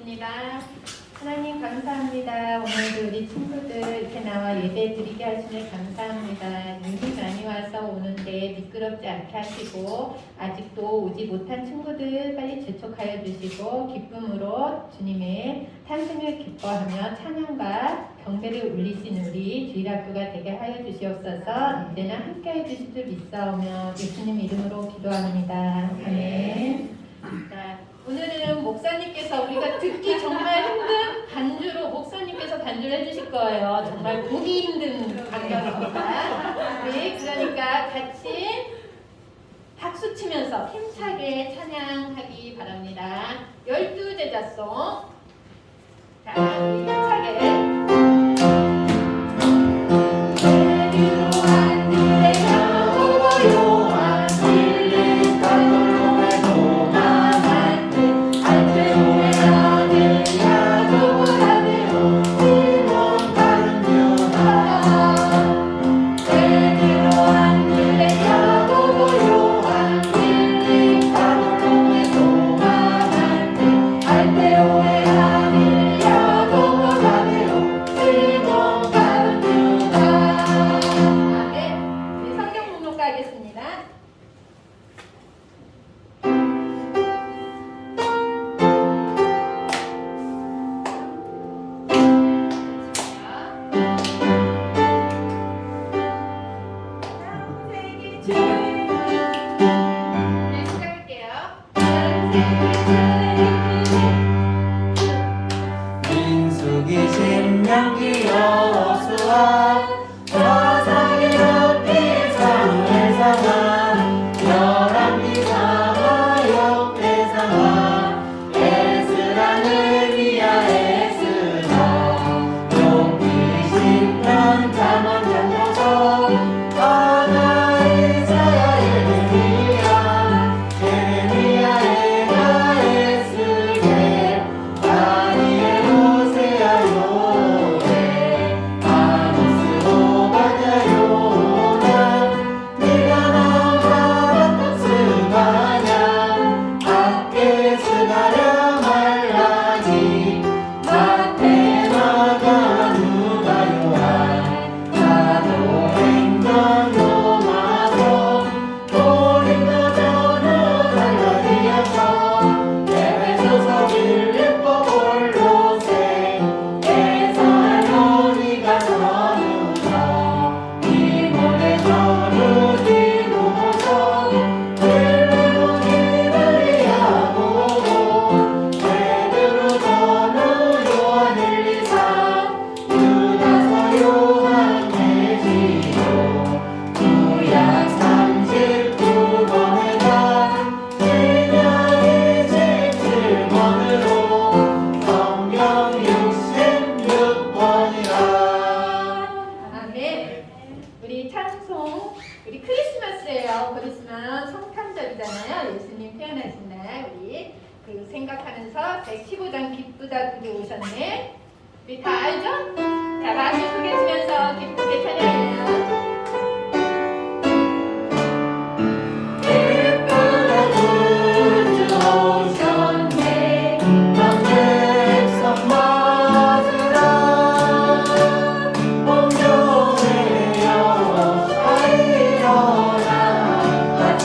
기도하겠습니다. 하나님 감사합니다. 오늘도 우리 친구들 이렇게 나와 예배 드리게 하시니 감사합니다. 눈이 많이 와서 오는데 미끄럽지 않게 하시고 아직도 오지 못한 친구들 빨리 재촉하여 주시고 기쁨으로 주님의 탄생을 기뻐하며 찬양과 경배를 울리시는 우리 주일학교가 되게 하여 주시옵소서. 언제나 함께해 주실 줄 믿사오며 예수님 이름으로 기도합니다. 아멘. 자, 오늘은 목사님께서 우리가 듣기 정말 힘든 반주로 목사님께서 반주를 해주실 거예요. 정말 보기 힘든 강연입니다. 우리 그러니까 같이 박수 치면서 힘차게 찬양하기 바랍니다. 12제자송. 자, 우리 힘차게. 생각하면서 115장 기쁘다 그게 오셨네. 우리 다 알죠? 자, 다시 크게 치면서 기쁘게 찬양해요.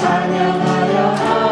찬양하여라.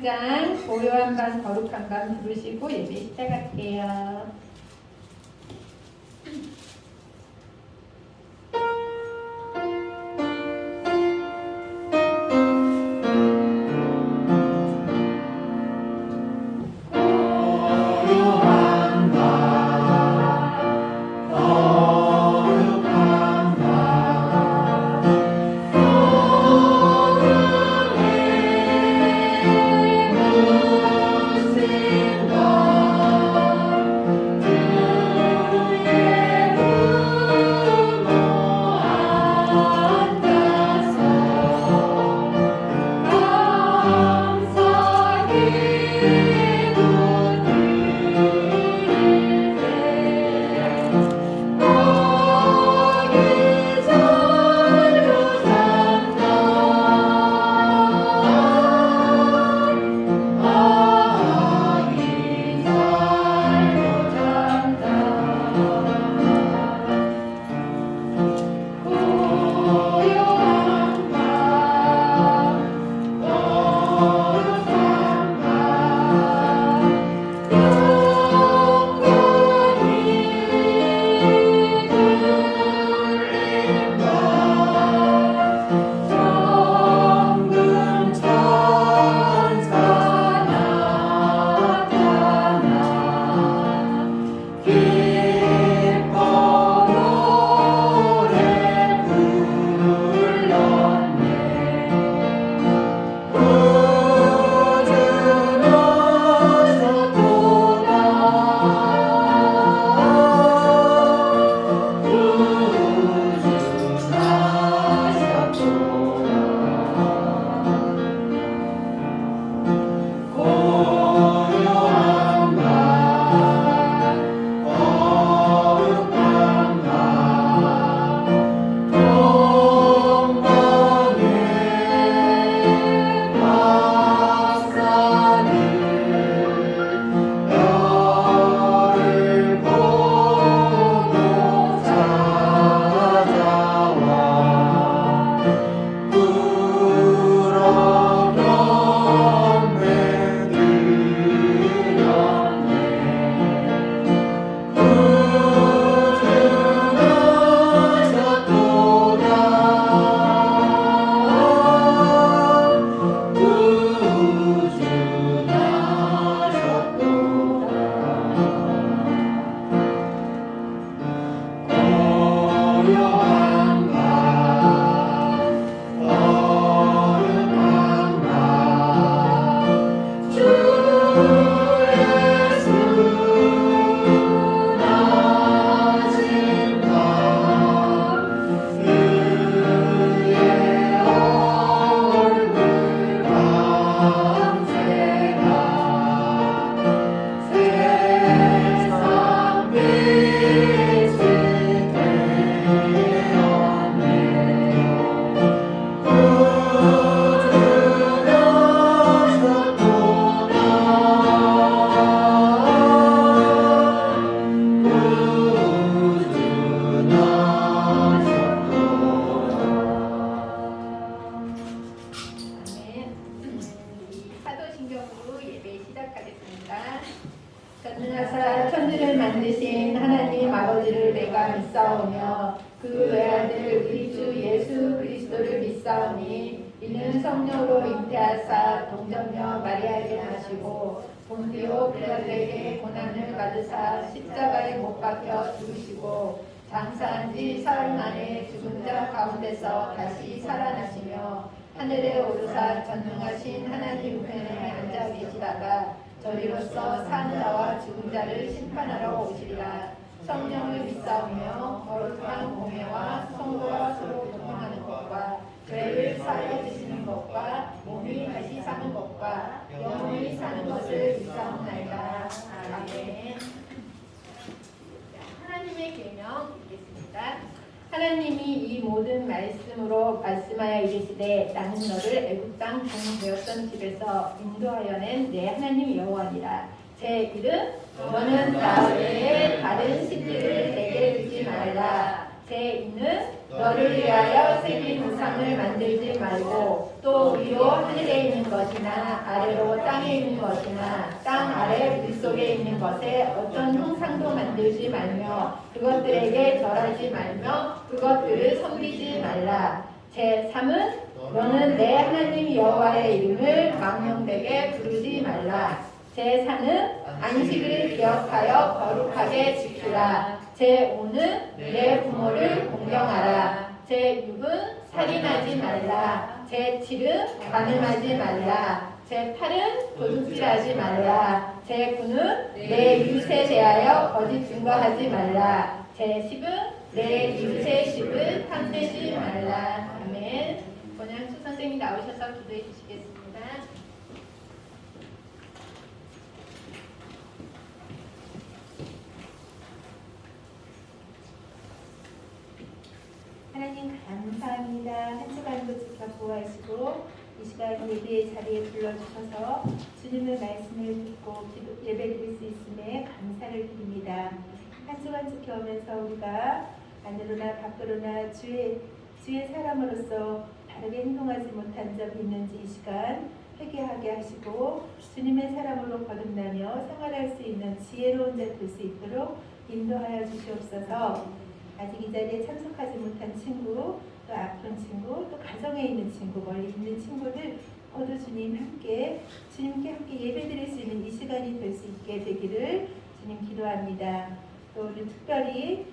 3장 고요한 밤 거룩한 밤 부르시고 예배 시작할게요. 사도신경으로 예배 시작하겠습니다. 전능하사 천지를 만드신 하나님 아버지를 내가 믿사오며 그 외아들 우리 주 예수 그리스도를 믿사오니 이는 성령으로 잉태하사 동정녀 마리아에게 나시고 본디오 빌라도에게 고난을 받으사 십자가에 못 박혀 죽으시고 장사한 지 사흘 만에 죽은 자 가운데서 다시 살아나시며 하늘에 오르사 전능하신 하나님 우편에 앉아 계시다가 저리로서 사는 자와 죽은 자를 심판하러 오시리라. 성령을 믿사오며 거룩한 공예와 성도와 서로 동행하는 것과 죄를 사하여 주시는 것과 몸이 다시 사는 것과 영원히 사는 것을 믿사옵나이다. 아멘. 하나님의 계명 읽겠습니다. 하나님이 이 모든 말씀으로 말씀하여 이르시되 나는 너를 애굽 땅 종되었던 집에서 인도하여 낸 내 하나님 여호와니라. 제 이름 너는 나 외에 다른 신들을 내게 두지 말라. 제2는 너를 위하여 새긴 우상을 만들지 말고 또 위로 하늘에 있는 것이나 아래로 땅에 있는 것이나 땅 아래 물속에 있는 것에 어떤 형상도 만들지 말며 그것들에게 절하지 말며 그것들을 섬기지 말라. 제3은 너는 내 하나님 여호와의 이름을 망령되게 부르지 말라. 제4는 안식을 기억하여 거룩하게 지키라. 제5는 내 부모를 공경하라. 제6은 살인하지 말라. 제7은 간음하지 말라. 제8은 도둑질하지 말라. 제9는 내 이웃에 대하여 거짓 증거하지 말라. 제10은 내 이웃의 집을 탐내지 말라. 아멘. 권양수 선생님 나오셔서 기도해 주시겠습니다. 하나님 감사합니다. 한 주간도 지켜보아주시고 이 시간 예배의 자리에 불러주셔서 주님의 말씀을 듣고 예배드릴 수 있음에 감사를 드립니다. 한 주간 지켜오면서 우리가 안으로나 밖으로나 주의 사람으로서 바르게 행동하지 못한 점이 있는지 이 시간 회개하게 하시고 주님의 사람으로 거듭나며 생활할 수 있는 지혜로운 자 될 수 있도록 인도하여 주시옵소서. 아직 이 자리에 참석하지 못한 친구, 또 아픈 친구, 또 가정에 있는 친구, 멀리 있는 친구들 모두 주님께 함께 예배드릴 수 있는 이 시간이 될 수 있게 되기를 주님 기도합니다. 또 오늘 특별히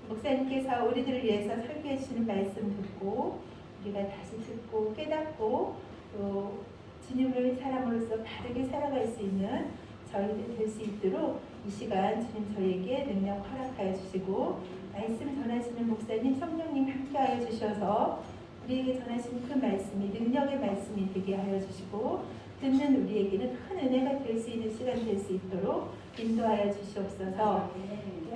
목사님께서 우리들을 위해서 설교해 주시는 말씀 듣고 우리가 다시 듣고 깨닫고 또 주님을 사람으로서 바르게 살아갈 수 있는 저희들 될 수 있도록 이 시간 주님 저희에게 능력 허락하여 주시고 말씀 전하시는 목사님 성령님 함께하여 주셔서 우리에게 전하시는 그 말씀이 능력의 말씀이 되게 하여 주시고 듣는 우리에게는 큰 은혜가 될 수 있는 시간 될 수 있도록 인도하여 주시옵소서.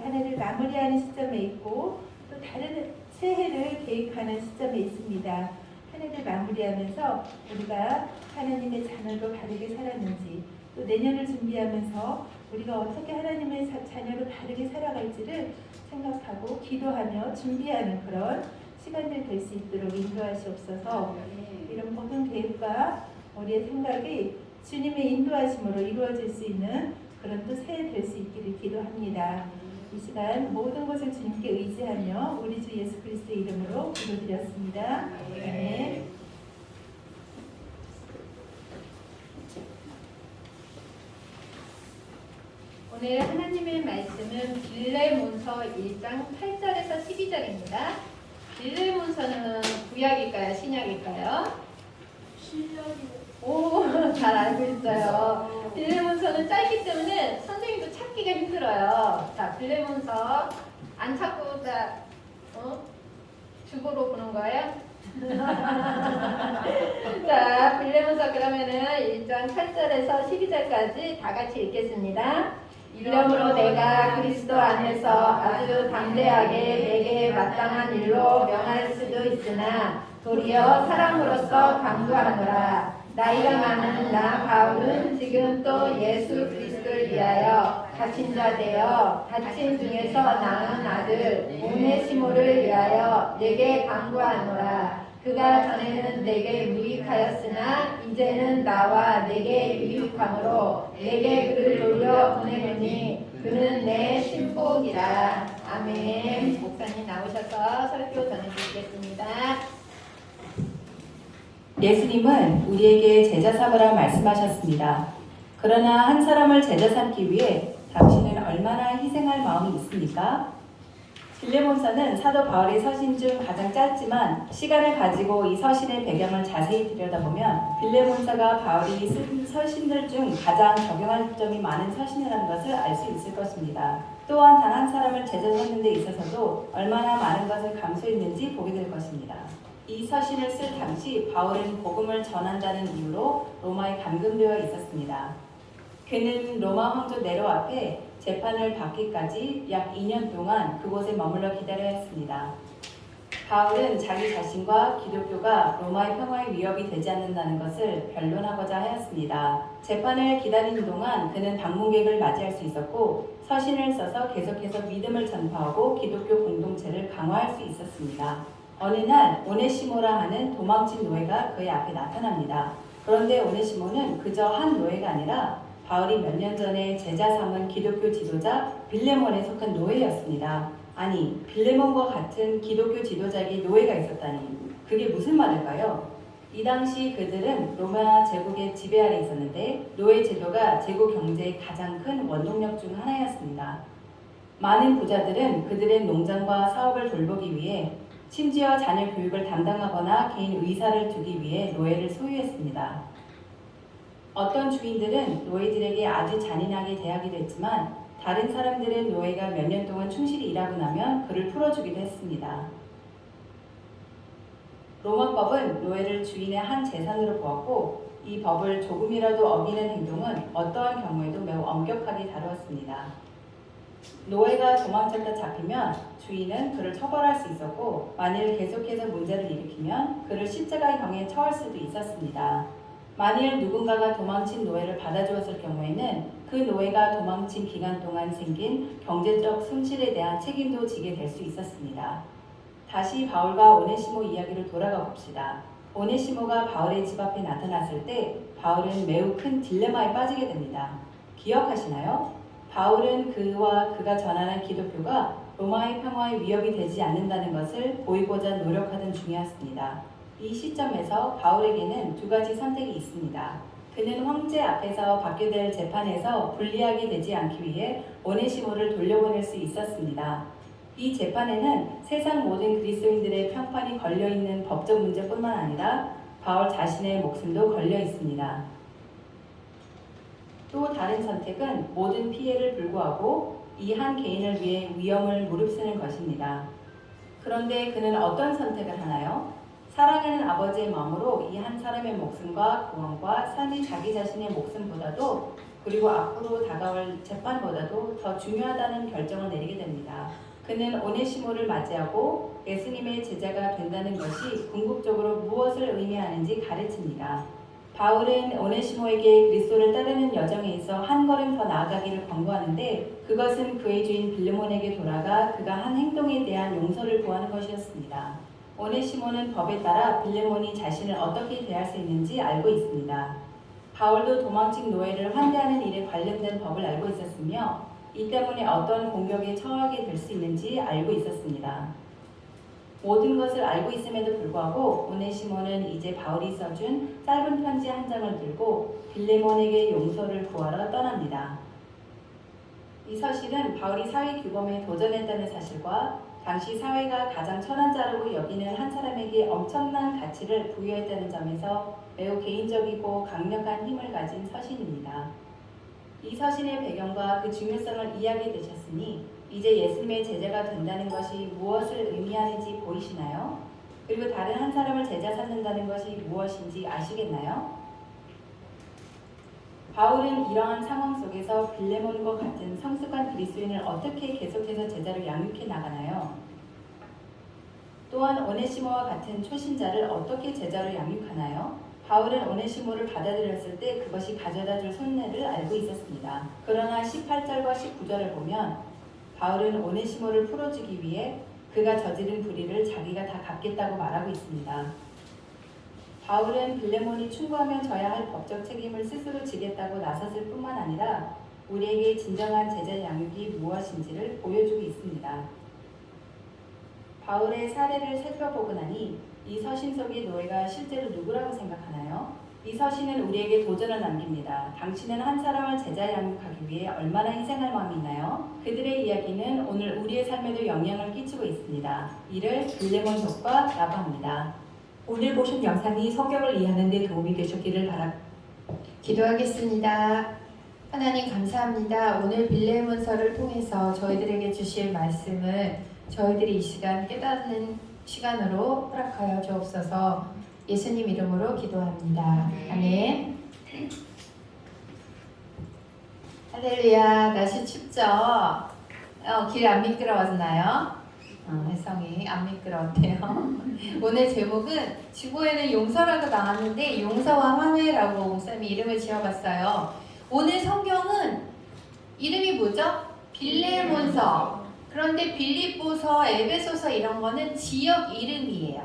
한 해를 마무리하는 시점에 있고 또 다른 새해를 계획하는 시점에 있습니다. 한 해를 마무리하면서 우리가 하나님의 자녀로 바르게 살았는지 또 내년을 준비하면서 우리가 어떻게 하나님의 자녀로 바르게 살아갈지를 생각하고 기도하며 준비하는 그런 시간들 될 수 있도록 인도하시옵소서. 이런 모든 계획과 우리의 생각이 주님의 인도하심으로 이루어질 수 있는 그런 또 새해 될 수 있기를 기도합니다. 이 시간 모든 것을 주님께 의지하며 우리 주 예수 그리스도의 이름으로 기도드렸습니다. 아멘. 오늘 하나님의 말씀은 빌레몬서 1장 8절에서 12절입니다. 빌레몬서는 구약일까요? 신약일까요? 신약이요. 오, 잘 알고 있어요. 빌레몬서는 짧기 때문에 선생님도 찾기가 힘들어요. 자, 빌레몬서 안 찾고 주보로 보는 거예요? 자, 빌레몬서 그러면은 1장 8절에서 12절까지 다 같이 읽겠습니다. 이러므로 내가 그리스도 안에서 아주 담대하게 내게 마땅한 일로 명할 수도 있으나 도리어 사람으로서 강구하노라. 나이가 많은 나 바울은 지금 또 예수 그리스도를 위하여 갇힌 자 되어 갇힌 중에서 낳은 아들 오네시모를 위하여 내게 강구하노라. 그가 전에는 내게 무익하였으나 이제는 나와 내게 유익함으로 내게 그를 돌려 보내노니 그는 내 신복이라. 아멘. 목사님 나오셔서 설교 전해주시겠습니다. 예수님은 우리에게 제자 삼으라 말씀하셨습니다. 그러나 한 사람을 제자 삼기 위해 당신은 얼마나 희생할 마음이 있습니까? 빌레몬서는 사도 바울의 서신 중 가장 짧지만 시간을 가지고 이 서신의 배경을 자세히 들여다보면 빌레몬서가 바울이 쓴 서신들 중 가장 적용할 점이 많은 서신이라는 것을 알 수 있을 것입니다. 또한 단 한 사람을 제자 삼는 데 있어서도 얼마나 많은 것을 감수했는지 보게 될 것입니다. 이 서신을 쓸 당시 바울은 복음을 전한다는 이유로 로마에 감금되어 있었습니다. 그는 로마 황제 네로 앞에 재판을 받기까지 약 2년 동안 그곳에 머물러 기다려야 했습니다. 바울은 자기 자신과 기독교가 로마의 평화에 위협이 되지 않는다는 것을 변론하고자 하였습니다. 재판을 기다리는 동안 그는 방문객을 맞이할 수 있었고 서신을 써서 계속해서 믿음을 전파하고 기독교 공동체를 강화할 수 있었습니다. 어느 날 오네시모라 하는 도망친 노예가 그의 앞에 나타납니다. 그런데 오네시모는 그저 한 노예가 아니라 바울이 몇 년 전에 제자 삼은 기독교 지도자 빌레몬에 속한 노예였습니다. 아니, 빌레몬과 같은 기독교 지도자에게 노예가 있었다니 그게 무슨 말일까요? 이 당시 그들은 로마 제국의 지배 아래 있었는데 노예 제도가 제국 경제의 가장 큰 원동력 중 하나였습니다. 많은 부자들은 그들의 농장과 사업을 돌보기 위해 심지어 자녀 교육을 담당하거나 개인 의사를 두기 위해 노예를 소유했습니다. 어떤 주인들은 노예들에게 아주 잔인하게 대하기도 했지만 다른 사람들은 노예가 몇 년 동안 충실히 일하고 나면 그를 풀어주기도 했습니다. 로마법은 노예를 주인의 한 재산으로 보았고 이 법을 조금이라도 어기는 행동은 어떠한 경우에도 매우 엄격하게 다루었습니다. 노예가 도망쳤다 잡히면 주인은 그를 처벌할 수 있었고 만일 계속해서 문제를 일으키면 그를 십자가형에 처할 수도 있었습니다. 만일 누군가가 도망친 노예를 받아주었을 경우에는 그 노예가 도망친 기간 동안 생긴 경제적 손실에 대한 책임도 지게 될 수 있었습니다. 다시 바울과 오네시모 이야기로 돌아가 봅시다. 오네시모가 바울의 집 앞에 나타났을 때 바울은 매우 큰 딜레마에 빠지게 됩니다. 기억하시나요? 바울은 그와 그가 전하는 기독교가 로마의 평화에 위협이 되지 않는다는 것을 보이고자 노력하던 중이었습니다. 이 시점에서 바울에게는 두 가지 선택이 있습니다. 그는 황제 앞에서 받게 될 재판에서 불리하게 되지 않기 위해 오네시모를 돌려보낼 수 있었습니다. 이 재판에는 세상 모든 그리스도인들의 평판이 걸려있는 법적 문제뿐만 아니라 바울 자신의 목숨도 걸려 있습니다. 또 다른 선택은 모든 피해를 불구하고 이 한 개인을 위해 위험을 무릅쓰는 것입니다. 그런데 그는 어떤 선택을 하나요? 사랑하는 아버지의 마음으로 이 한 사람의 목숨과 구원과 삶이 자기 자신의 목숨보다도 그리고 앞으로 다가올 재판보다도 더 중요하다는 결정을 내리게 됩니다. 그는 오네시모를 맞이하고 예수님의 제자가 된다는 것이 궁극적으로 무엇을 의미하는지 가르칩니다. 바울은 오네시모에게 그리스도를 따르는 여정에 있어 한 걸음 더 나아가기를 권고하는데 그것은 그의 주인 빌레몬에게 돌아가 그가 한 행동에 대한 용서를 구하는 것이었습니다. 오네시모는 법에 따라 빌레몬이 자신을 어떻게 대할 수 있는지 알고 있습니다. 바울도 도망친 노예를 환대하는 일에 관련된 법을 알고 있었으며 이 때문에 어떤 공격에 처하게 될 수 있는지 알고 있었습니다. 모든 것을 알고 있음에도 불구하고 오네시모는 이제 바울이 써준 짧은 편지 한 장을 들고 빌레몬에게 용서를 구하러 떠납니다. 이 서신은 바울이 사회 규범에 도전했다는 사실과 당시 사회가 가장 천한 자라고 여기는 한 사람에게 엄청난 가치를 부여했다는 점에서 매우 개인적이고 강력한 힘을 가진 서신입니다. 이 서신의 배경과 그 중요성을 이해하게 되셨으니 이제 예수님의 제자가 된다는 것이 무엇을 의미하는지 보이시나요? 그리고 다른 한 사람을 제자 삼는다는 것이 무엇인지 아시겠나요? 바울은 이러한 상황 속에서 빌레몬과 같은 성숙한 그리스도인을 어떻게 계속해서 제자로 양육해 나가나요? 또한 오네시모와 같은 초신자를 어떻게 제자로 양육하나요? 바울은 오네시모를 받아들였을 때 그것이 가져다줄 손해를 알고 있었습니다. 그러나 18절과 19절을 보면 바울은 오네시모를 풀어주기 위해 그가 저지른 불의를 자기가 다 갚겠다고 말하고 있습니다. 바울은 빌레몬이 충고하면 져야 할 법적 책임을 스스로 지겠다고 나섰을 뿐만 아니라 우리에게 진정한 제자 양육이 무엇인지를 보여주고 있습니다. 바울의 사례를 살펴보고 나니 이 서신 속의 노예가 실제로 누구라고 생각하나요? 이 서신은 우리에게 도전을 남깁니다. 당신은 한 사람을 제자 양육하기 위해 얼마나 희생할 마음이 있나요? 그들의 이야기는 오늘 우리의 삶에도 영향을 끼치고 있습니다. 이를 빌레몬 효과라고 합니다. 오늘 보신 영상이 성경을 이해하는 데 도움이 되셨기를 바랍니다. 기도하겠습니다. 하나님 감사합니다. 오늘 빌레몬서를 통해서 저희들에게 주실 말씀을 저희들이 이 시간 깨닫는 시간으로 허락하여 주옵소서. 예수님 이름으로 기도합니다. 아멘. 할렐루야. 날씨 춥죠? 길 안 미끄러워지나요? 혜성이 안 미끄러웠대요. 오늘 제목은 지구에는 용서라고 나왔는데 용서와 화해라고 목사님이 이름을 지어봤어요. 오늘 성경은 이름이 뭐죠? 빌레몬서. 그런데 빌립보서, 에베소서 이런 거는 지역 이름이에요.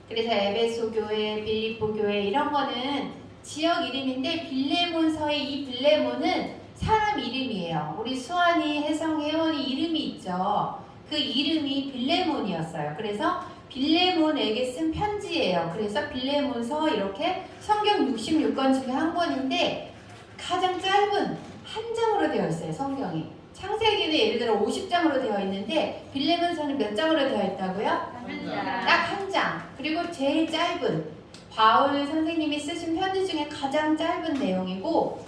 그래서 에베소 교회, 빌립보 교회 이런 거는 지역 이름인데 빌레몬서의 이 빌레몬은 사람 이름이에요. 우리 수환이, 혜성이, 혜원이 이름이 있죠. 그 이름이 빌레몬이었어요. 그래서 빌레몬에게 쓴 편지예요. 그래서 빌레몬서 이렇게 성경 66권 중에 한 권인데 가장 짧은 한 장으로 되어 있어요. 성경이. 창세기는 예를 들어 50장으로 되어 있는데 빌레몬서는 몇 장으로 되어 있다고요? 딱 한 장. 그리고 제일 짧은 바울 선생님이 쓰신 편지 중에 가장 짧은 내용이고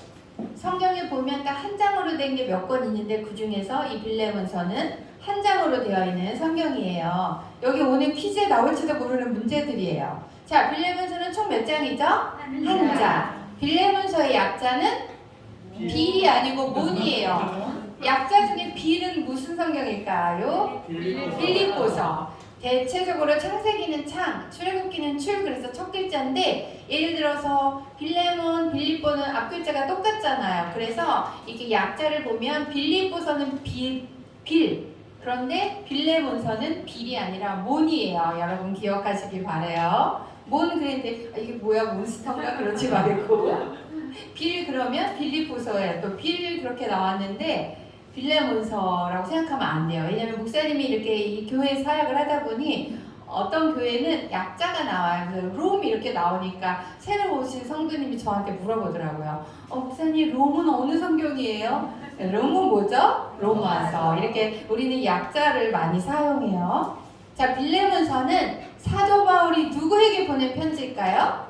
성경에 보면 딱 한 장으로 된 게 몇 권 있는데 그 중에서 이 빌레몬서는 한 장으로 되어 있는 성경이에요. 여기 오늘 퀴즈에 나올지도 모르는 문제들이에요. 자, 빌레몬서는 총 몇 장이죠? 한 장. 빌레몬서의 약자는 빌이 아니고 몬이에요. 약자 중에 빌은 무슨 성경일까요? 빌립보서. 대체적으로 창세기는 창, 출애굽기는 출, 그래서 첫 글자인데 예를 들어서 빌레몬, 빌립보는 앞글자가 똑같잖아요. 그래서 이렇게 약자를 보면 빌립보서는 빌, 그런데 빌레몬서는 빌이 아니라 몬이에요. 여러분 기억하시길 바래요. 몬 그랬는데 이게 뭐야 몬스터인가 그러지 말고 빌 그러면 빌립보서에 또 빌 그렇게 나왔는데 빌레몬서라고 생각하면 안 돼요. 왜냐하면 목사님이 이렇게 이 교회 사역을 하다 보니 어떤 교회는 약자가 나와요. 그래서 롬 이렇게 나오니까 새로 오신 성도님이 저한테 물어보더라고요. 목사님 롬은 어느 성경이에요? 롬은 뭐죠? 로마서. 이렇게 우리는 약자를 많이 사용해요. 자, 빌레몬서는 사도 바울이 누구에게 보낸 편지일까요?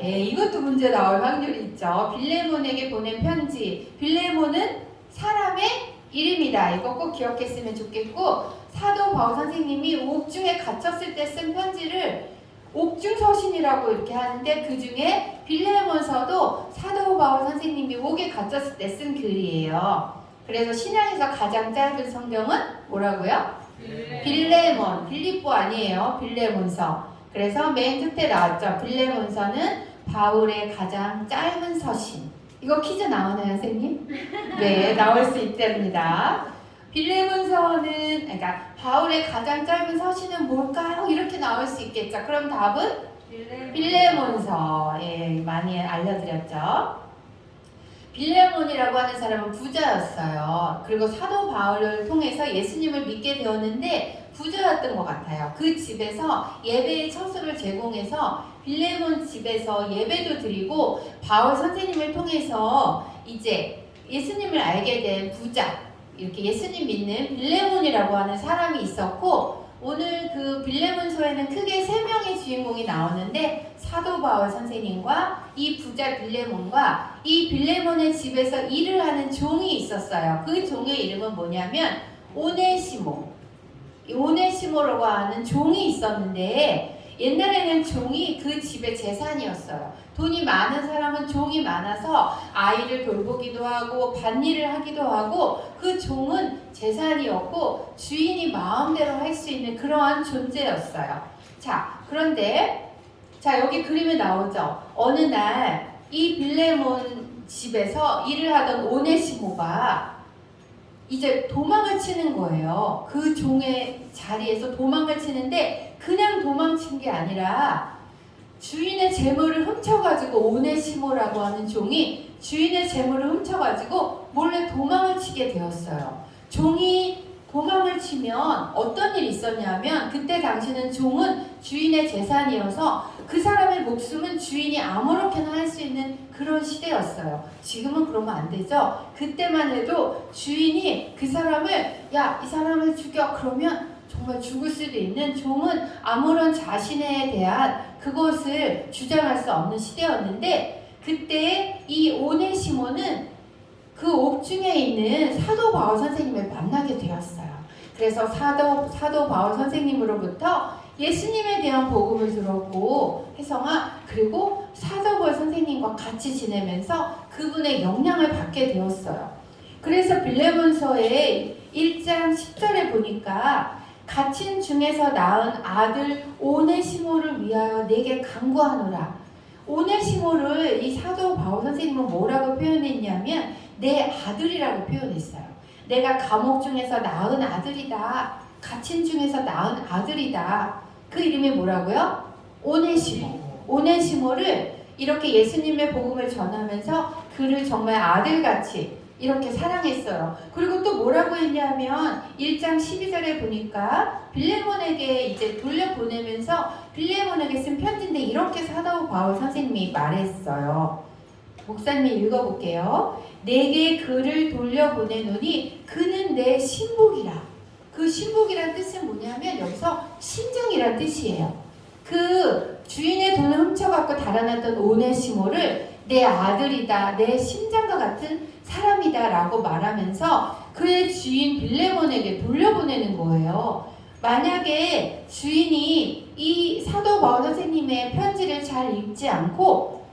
예, 이것도 문제 나올 확률이 있죠. 빌레몬에게 보낸 편지. 빌레몬은 사람의 이름이다. 이거 꼭 기억했으면 좋겠고 사도 바울 선생님이 옥중에 갇혔을 때 쓴 편지를 옥중서신이라고 이렇게 하는데 그 중에 빌레몬서도 사도 바울 선생님이 옥에 갇혔을 때 쓴 글이에요. 그래서 신약에서 가장 짧은 성경은 뭐라고요? 빌레몬. 빌립보 아니에요. 빌레몬서. 그래서 맨 끝에 나왔죠. 빌레몬서는 바울의 가장 짧은 서신. 이거 퀴즈 나오나요, 선생님? 네, 나올 수 있답니다. 빌레몬서는, 그러니까 바울의 가장 짧은 서신은 뭘까요? 이렇게 나올 수 있겠죠. 그럼 답은 빌레몬서. 예, 많이 알려드렸죠. 빌레몬이라고 하는 사람은 부자였어요. 그리고 사도 바울을 통해서 예수님을 믿게 되었는데 부자였던 것 같아요. 그 집에서 예배의 처소를 제공해서 빌레몬 집에서 예배도 드리고 바울 선생님을 통해서 이제 예수님을 알게 된 부자, 이렇게 예수님 믿는 빌레몬이라고 하는 사람이 있었고 오늘 그 빌레몬서에는 크게 3명의 주인공이 나오는데 사도 바울 선생님과 이 부자 빌레몬과 이 빌레몬의 집에서 일을 하는 종이 있었어요. 그 종의 이름은 뭐냐면 오네시모. 오네시모라고 하는 종이 있었는데 옛날에는 종이 그 집의 재산이었어요. 돈이 많은 사람은 종이 많아서 아이를 돌보기도 하고 밭일을 하기도 하고 그 종은 재산이었고 주인이 마음대로 할 수 있는 그러한 존재였어요. 자, 그런데 자 여기 그림에 나오죠. 어느 날 이 빌레몬 집에서 일을 하던 오네시모가 이제 도망을 치는 거예요. 그 종의 자리에서 도망을 치는데 그냥 도망친 게 아니라 주인의 재물을 훔쳐가지고 오네시모라고 하는 종이 주인의 재물을 훔쳐가지고 몰래 도망을 치게 되었어요. 종이 도망을 치면 어떤 일이 있었냐면 그때 당시는 종은 주인의 재산이어서 그 사람의 목숨은 주인이 아무렇게나 할 수 있는 그런 시대였어요. 지금은 그러면 안 되죠. 그때만 해도 주인이 그 사람을 야, 이 사람을 죽여 그러면 정말 죽을 수도 있는 종은 아무런 자신에 대한 그것을 주장할 수 없는 시대였는데 그때 이 오네시모는 그 옥중에 있는 사도 바울 선생님을 만나게 되었어요. 그래서 사도 바울 선생님으로부터 예수님에 대한 복음을 들었고 혜성아 그리고 사도 바울 선생님과 같이 지내면서 그분의 영향을 받게 되었어요. 그래서 빌레몬서의 1장 10절에 보니까 갇힌 중에서 낳은 아들 오네시모를 위하여 내게 간구하노라. 오네시모를 이 사도 바울 선생님은 뭐라고 표현했냐면 내 아들이라고 표현했어요. 내가 감옥 중에서 낳은 아들이다. 갇힌 중에서 낳은 아들이다. 그 이름이 뭐라고요? 오네시모. 오네시모를 이렇게 예수님의 복음을 전하면서 그를 정말 아들같이 이렇게 사랑했어요. 그리고 또 뭐라고 했냐면 1장 12절에 보니까 빌레몬에게 이제 돌려보내면서 빌레몬에게 쓴 편지인데 이렇게 사도 바울 선생님이 말했어요. 목사님이 읽어볼게요. 내게 그를 돌려보내노니 그는 내 신복이라. 그 신복이란 뜻은 뭐냐면 여기서 심정이란 뜻이에요. 그 주인의 돈을 훔쳐갖고 달아났던 오네시모를 내 아들이다, 내 심장과 같은 사람이다 라고 말하면서 그의 주인 빌레몬에게 돌려보내는 거예요. 만약에 주인이 이 사도 바울 선생님의 편지를 잘 읽지 않고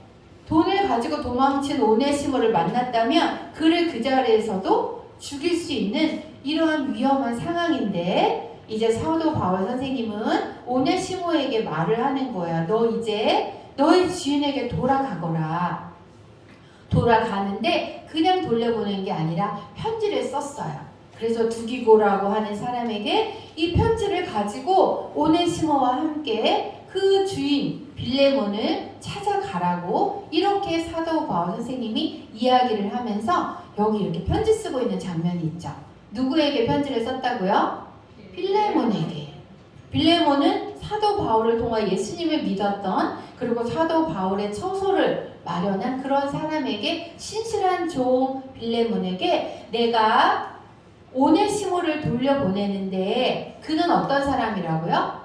돈을 가지고 도망친 오네시모를 만났다면 그를 그 자리에서도 죽일 수 있는 이러한 위험한 상황인데 이제 사도 바울 선생님은 오네시모에게 말을 하는 거야. 너 이제 너의 주인에게 돌아가거라. 돌아가는데 그냥 돌려보낸 게 아니라 편지를 썼어요. 그래서 두기고라고 하는 사람에게 이 편지를 가지고 오네시모와 함께 그 주인 빌레몬을 찾아가라고 이렇게 사도 바울 선생님이 이야기를 하면서 여기 이렇게 편지 쓰고 있는 장면이 있죠. 누구에게 편지를 썼다고요? 빌레몬에게. 빌레몬은 사도 바울을 통해 예수님을 믿었던 그리고 사도 바울의 처소를 마련한 그런 사람에게 신실한 종 빌레몬에게 내가 오네시모를 돌려보내는데 그는 어떤 사람이라고요?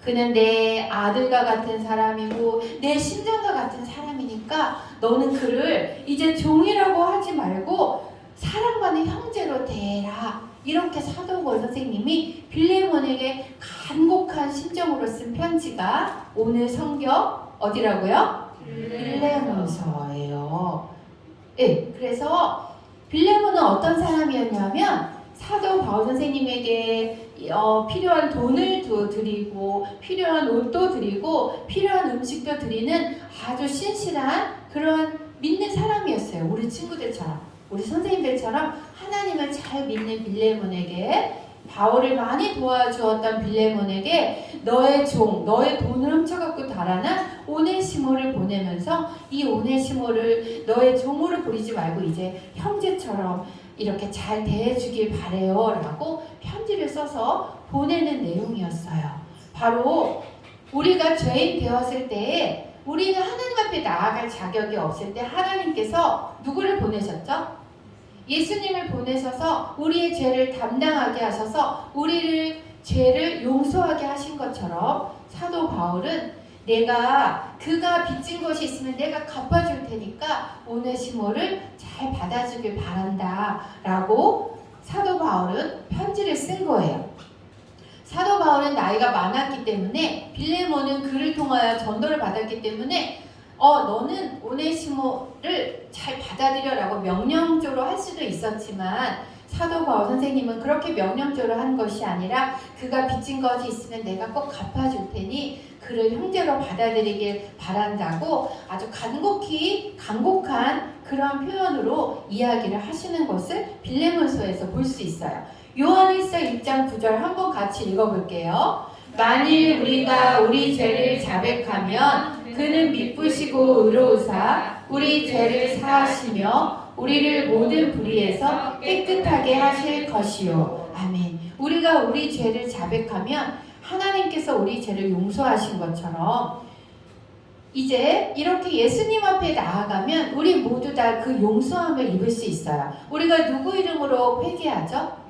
그는 내 아들과 같은 사람이고 내 심장과 같은 사람이니까 너는 그를 이제 종이라고 하지 말고 사랑받는 형제로 대해라. 이렇게 사도 바울 선생님이 빌레몬에게 간곡한 심정으로 쓴 편지가 오늘 성경 어디라고요? 빌레몬서예요. 네, 그래서 빌레몬은 어떤 사람이었냐면 사도 바울 선생님에게 필요한 돈을 드리고 필요한 옷도 드리고 필요한 음식도 드리는 아주 신실한 그런 믿는 사람이었어요. 우리 친구들처럼 우리 선생님들처럼 하나님을 잘 믿는 빌레몬에게 바울을 많이 도와주었던 빌레몬에게 너의 종, 너의 돈을 훔쳐갖고 달아난 오네시모를 보내면서 이 오네시모를 너의 종으로 부리지 말고 이제 형제처럼 이렇게 잘 대해주길 바래요 라고 편지를 써서 보내는 내용이었어요. 바로 우리가 죄인 되었을 때에 우리는 하나님 앞에 나아갈 자격이 없을 때 하나님께서 누구를 보내셨죠? 예수님을 보내셔서 우리의 죄를 담당하게 하셔서 우리를 죄를 용서하게 하신 것처럼 사도 바울은 그가 빚진 것이 있으면 내가 갚아줄 테니까 오네시모를 잘 받아주길 바란다 라고 사도 바울은 편지를 쓴 거예요. 사도 바울은 나이가 많았기 때문에 빌레몬은 그를 통하여 전도를 받았기 때문에 너는 오네시모를 잘 받아들여라고 명령적으로 할 수도 있었지만 사도 바울 선생님은 그렇게 명령적으로 한 것이 아니라 그가 빚진 것이 있으면 내가 꼭 갚아줄 테니 그를 형제로 받아들이길 바란다고 아주 간곡한 그런 표현으로 이야기를 하시는 것을 빌레몬서에서 볼 수 있어요. 요한일서 1장 9절 한번 같이 읽어볼게요. 만일 우리가 우리 죄를 자백하면 그는 미쁘시고 의로우사 우리 죄를 사하시며 우리를 모든 불의에서 깨끗하게 하실 것이요. 아멘. 우리가 우리 죄를 자백하면 하나님께서 우리 죄를 용서하신 것처럼 이제 이렇게 예수님 앞에 나아가면 우리 모두 다 그 용서함을 입을 수 있어요. 우리가 누구 이름으로 회개하죠?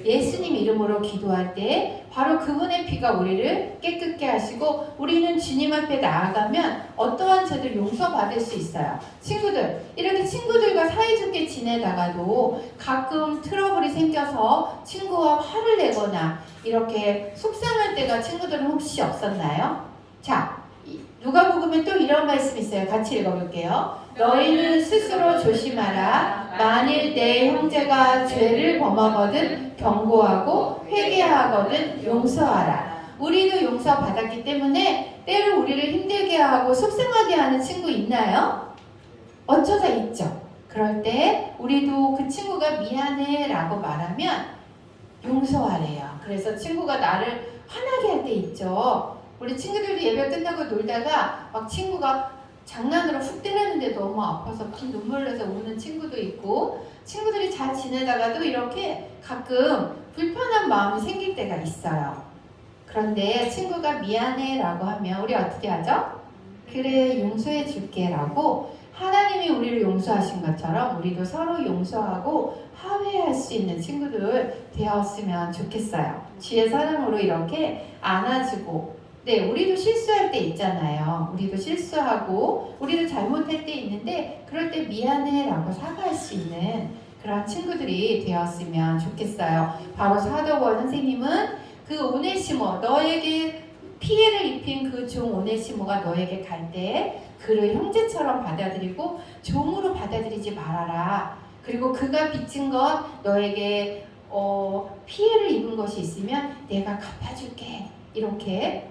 예수님 이름으로 기도할 때 바로 그분의 피가 우리를 깨끗게 하시고 우리는 주님 앞에 나아가면 어떠한 죄도 용서받을 수 있어요. 친구들, 이렇게 친구들과 사이좋게 지내다가도 가끔 트러블이 생겨서 친구와 화를 내거나 이렇게 속상할 때가 친구들은 혹시 없었나요? 자, 누가복음에 또 이런 말씀이 있어요. 같이 읽어볼게요. 너희는 스스로 조심하라. 만일 내 형제가 죄를 범하거든 경고하고 회개하거든 용서하라. 우리도 용서받았기 때문에 때로 우리를 힘들게 하고 속상하게 하는 친구 있나요? 어쩌다 있죠. 그럴 때 우리도 그 친구가 미안해 라고 말하면 용서하래요. 그래서 친구가 나를 화나게 할 때 있죠. 우리 친구들도 예배 끝나고 놀다가 막 친구가 장난으로 훅 때렸는데 너무 아파서 피 눈물 나서 우는 친구도 있고, 친구들이 잘 지내다가도 이렇게 가끔 불편한 마음이 생길 때가 있어요. 그런데 친구가 미안해 라고 하면 우리 어떻게 하죠? 그래, 용서해 줄게 라고 하나님이 우리를 용서하신 것처럼 우리도 서로 용서하고 화해할 수 있는 친구들 되었으면 좋겠어요. 주의 사랑으로 이렇게 안아주고, 네, 우리도 실수할 때 있잖아요. 우리도 실수하고 우리도 잘못할 때 있는데 그럴 때 미안해 라고 사과할 수 있는 그런 친구들이 되었으면 좋겠어요. 바로 사도원 선생님은 그 오네시모, 너에게 피해를 입힌 그 종 오네시모가 너에게 갈 때 그를 형제처럼 받아들이고 종으로 받아들이지 말아라. 그리고 그가 빚진 것, 너에게 피해를 입은 것이 있으면 내가 갚아줄게. 이렇게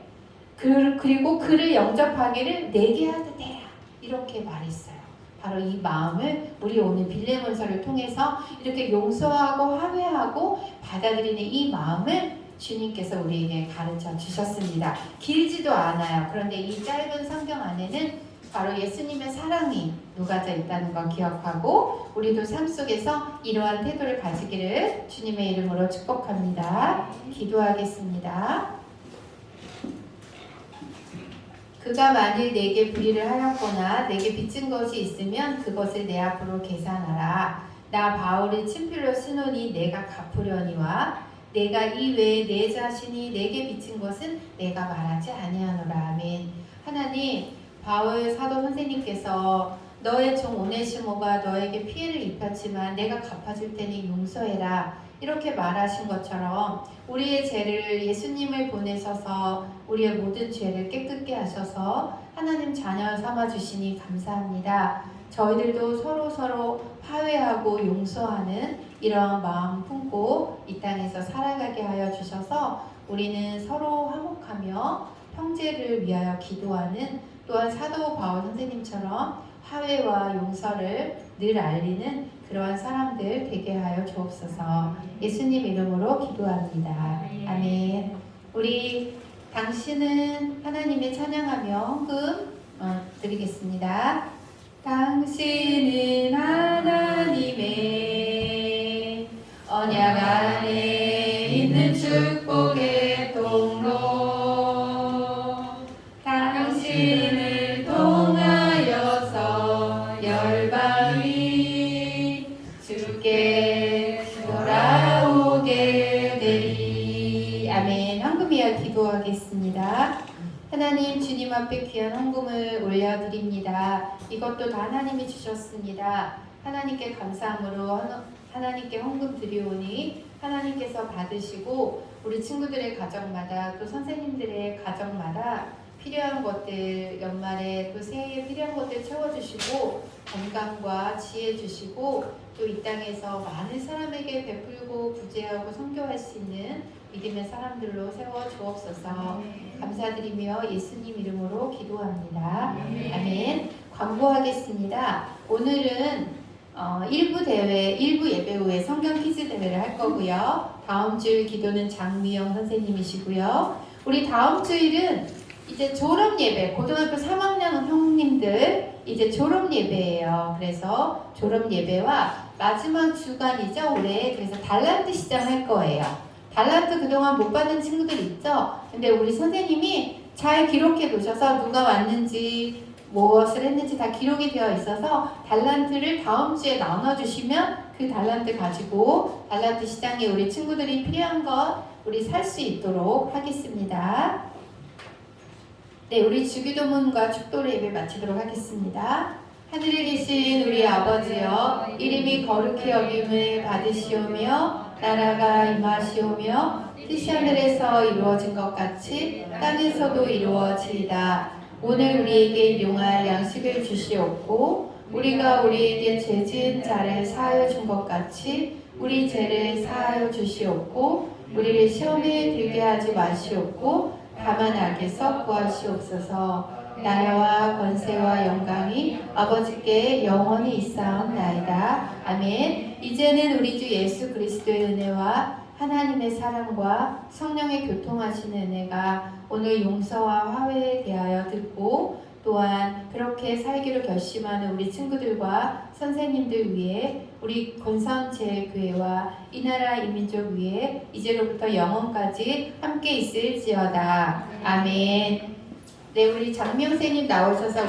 그리고 그를 영접하기를 내게 하도 되라. 이렇게 말했어요. 바로 이 마음을 우리 오늘 빌레몬서를 통해서 이렇게 용서하고 화해하고 받아들이는 이 마음을 주님께서 우리에게 가르쳐 주셨습니다. 길지도 않아요. 그런데 이 짧은 성경 안에는 바로 예수님의 사랑이 녹아져 있다는 걸 기억하고 우리도 삶 속에서 이러한 태도를 가지기를 주님의 이름으로 축복합니다. 기도하겠습니다. 그가 만일 내게 불의를 하였거나 내게 빚진 것이 있으면 그것을 내 앞으로 계산하라. 나 바울이 친필로 쓰노니 내가 갚으려니와 내가 이 외에 내 자신이 내게 빚진 것은 내가 말하지 아니하노라. 아멘. 하나님, 바울 사도 선생님께서 너의 종 오네시모가 너에게 피해를 입혔지만 내가 갚아줄 테니 용서해라. 이렇게 말하신 것처럼 우리의 죄를 예수님을 보내셔서 우리의 모든 죄를 깨끗게 하셔서 하나님 자녀 삼아주시니 감사합니다. 저희들도 서로 화해하고 용서하는 이러한 마음 품고 이 땅에서 살아가게 하여 주셔서 우리는 서로 화목하며 형제를 위하여 기도하는, 또한 사도 바울 선생님처럼 화해와 용서를 늘 알리는 그러한 사람들 되게 하여 주옵소서. 예수님 이름으로 기도합니다. 아멘. 우리 당신은 하나님의 찬양하며 헌금 드리겠습니다. 당신은 하나님의 언약 안에 있는 축복의 통로, 당신을 통하여서 열방이 주께 돌아오게 되리. 아멘. 헌금이여 기도하겠습니다. 하나님, 주님 앞에 귀한 헌금을 올려드립니다. 이것도 다 하나님이 주셨습니다. 하나님께 감사함으로 하나님께 헌금 드리오니 하나님께서 받으시고 우리 친구들의 가정마다 또 선생님들의 가정마다 필요한 것들, 연말에 또 새해에 필요한 것들 채워주시고 건강과 지혜 주시고 또 이 땅에서 많은 사람에게 베풀고 구제하고 선교할 수 있는 믿음의 사람들로 세워 주옵소서. 감사드리며 예수님 이름으로 기도합니다. 아멘. 광고하겠습니다. 오늘은 1부 대회, 1부 예배 후에 성경 퀴즈 대회를 할 거고요. 다음 주일 기도는 장미영 선생님이시고요. 우리 다음 주일은 이제 졸업 예배, 고등학교 3학년 형님들 이제 졸업 예배예요. 그래서 졸업 예배와 마지막 주간이죠, 올해. 그래서 달란트 시장 할 거예요. 달란트 그동안 못 받은 친구들 있죠? 근데 우리 선생님이 잘 기록해 놓으셔서 누가 왔는지 무엇을 했는지 다 기록이 되어 있어서 달란트를 다음 주에 나눠주시면 그 달란트 가지고 달란트 시장에 우리 친구들이 필요한 것 우리 살 수 있도록 하겠습니다. 네, 우리 주기도문과 축도를 예배 마치도록 하겠습니다. 하늘에 계신 우리 아버지여, 이름이 거룩히 여김을 받으시오며 나라가 임하시오며 뜻이 하늘에서 이루어진 것 같이 땅에서도 이루어지이다. 오늘 우리에게 용할 양식을 주시옵고 우리가 우리에게 죄 지은 자를 사하여 준 것 같이 우리 죄를 사하여 주시옵고 우리를 시험에 들게 하지 마시옵고 다만 악에서 구하시옵소서. 나라와 권세와 영광이 아버지께 영원히 있사옵나이다. 아멘. 이제는 우리 주 예수 그리스도의 은혜와 하나님의 사랑과 성령의 교통하시는 은혜가 오늘 용서와 화해에 대하여 듣고 또한 그렇게 살기로 결심하는 우리 친구들과 선생님들 위해 우리 권사원제교회와 이 나라 이 민족 위에 이제로부터 영원까지 함께 있을지어다. 아멘. 네, 우리 장명세님 나오셔서 우리